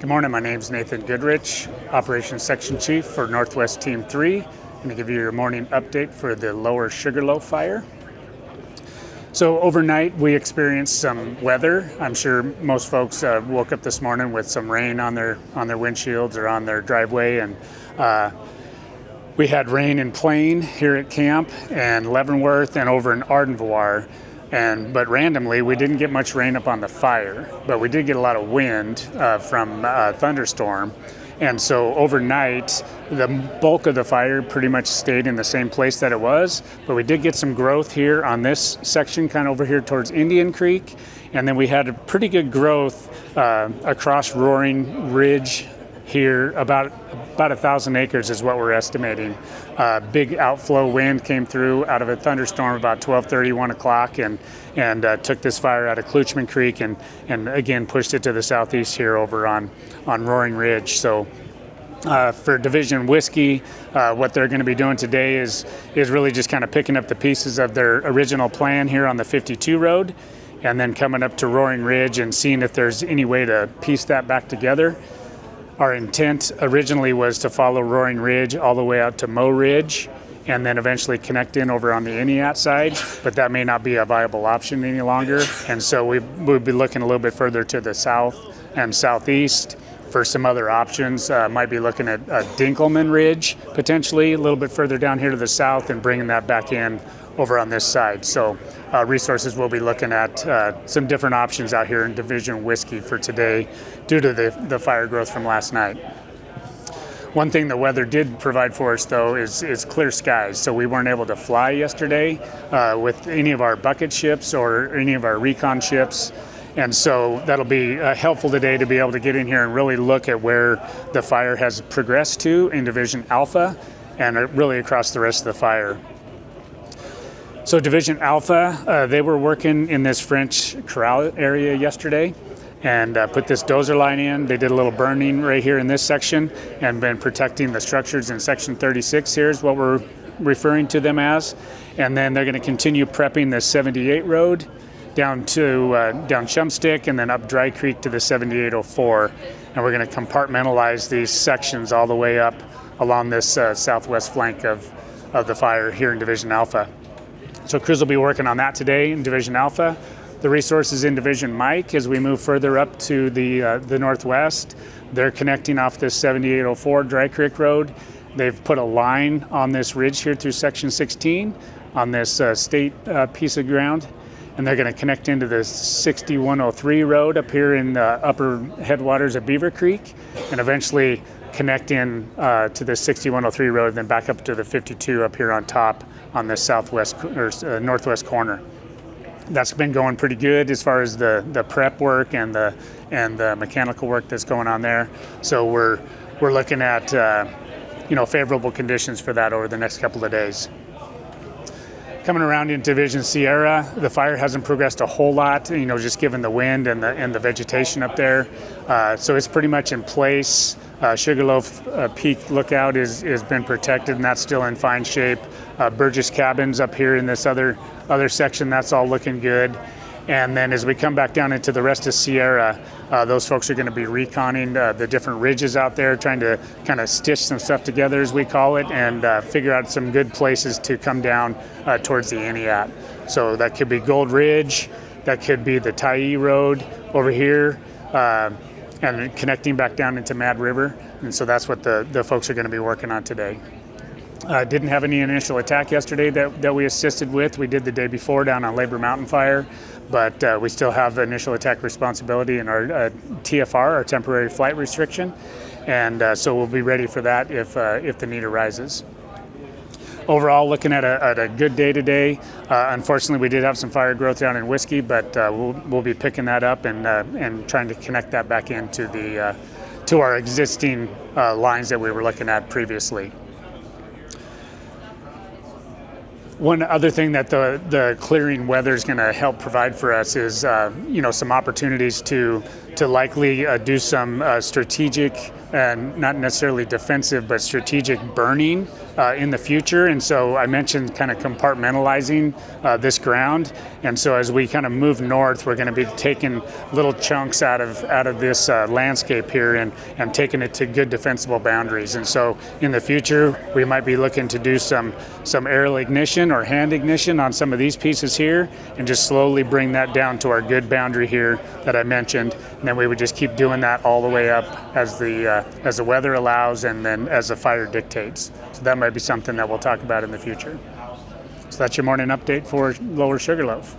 Good morning, my name is Nathan Goodrich, Operations Section Chief for Northwest Team 3. I'm going to give you your morning update for the lower Sugarloaf fire. So overnight we experienced some weather. I'm sure most folks woke up this morning with some rain on their windshields or on their driveway, and we had rain in Plain here at camp and Leavenworth and over in Ardenvoire. But randomly, we didn't get much rain up on the fire, but we did get a lot of wind from a thunderstorm. And so overnight, the bulk of the fire pretty much stayed in the same place that it was, but we did get some growth here on this section, kind of over here towards Indian Creek. And then we had a pretty good growth across Roaring Ridge here, about 1,000 acres is what we're estimating. Big outflow wind came through out of a thunderstorm about 12:30, 1 o'clock, and took this fire out of Kluchman Creek and again pushed it to the southeast here over on Roaring Ridge. So for Division Whiskey, what they're going to be doing today is really just kind of picking up the pieces of their original plan here on the 52 road, and then coming up to Roaring Ridge and seeing if there's any way to piece that back together. Our intent originally was to follow Roaring Ridge all the way out to Moe Ridge and then eventually connect in over on the Eniat side, but that may not be a viable option any longer. And so we'll be looking a little bit further to the south and southeast for some other options. Might be looking at Dinkelman Ridge, potentially a little bit further down here to the south, and bringing that back in over on this side. So resources will be looking at some different options out here in Division Whiskey for today due to the fire growth from last night. One thing the weather did provide for us, though, is clear skies. So we weren't able to fly yesterday with any of our bucket ships or any of our recon ships. And so that'll be helpful today to be able to get in here and really look at where the fire has progressed to in Division Alpha and really across the rest of the fire. So Division Alpha, they were working in this French Corral area yesterday and put this dozer line in. They did a little burning right here in this section and been protecting the structures in Section 36 here is what we're referring to them as. And then they're going to continue prepping the 78 road down Chumstick and then up Dry Creek to the 7804. And we're going to compartmentalize these sections all the way up along this southwest flank of the fire here in Division Alpha. So crews will be working on that today in Division Alpha. The resources in Division Mike, as we move further up to the northwest, they're connecting off this 7804 Dry Creek Road. They've put a line on this ridge here through Section 16 on this state piece of ground, and they're going to connect into the 6103 road up here in the upper headwaters of Beaver Creek, and eventually connect in to the 6103 road, and then back up to the 52 up here on top on the southwest or northwest corner. That's been going pretty good as far as the prep work and the mechanical work that's going on there. So we're looking at favorable conditions for that over the next couple of days. Coming around in Division Sierra, the fire hasn't progressed a whole lot, just given the wind and the vegetation up there. So it's pretty much in place. Sugarloaf Peak Lookout has been protected, and that's still in fine shape. Burgess Cabins up here in this other section, that's all looking good. And then as we come back down into the rest of Sierra, those folks are going to be reconning the different ridges out there, trying to kind of stitch some stuff together, as we call it, and figure out some good places to come down towards the Eniat. So that could be Gold Ridge, that could be the Tyee Road over here, and connecting back down into Mad River. And so that's what the folks are going to be working on today. Didn't have any initial attack yesterday that we assisted with. We did the day before down on Labor Mountain Fire, but we still have initial attack responsibility in our TFR, our temporary flight restriction, and so we'll be ready for that if the need arises. Overall, looking at a good day today. Unfortunately, we did have some fire growth down in Whiskey, but we'll be picking that up and trying to connect that back into to our existing lines that we were looking at previously. One other thing that the clearing weather is going to help provide for us is, some opportunities to to likely do some strategic and not necessarily defensive, but strategic burning in the future. And so I mentioned kind of compartmentalizing this ground. And so as we kind of move north, we're going to be taking little chunks out of this landscape here and taking it to good defensible boundaries. And so in the future, we might be looking to do some aerial ignition or hand ignition on some of these pieces here, and just slowly bring that down to our good boundary here that I mentioned. And then we would just keep doing that all the way up as the weather allows, and then as the fire dictates. So that might be something that we'll talk about in the future. So that's your morning update for Lower Sugarloaf.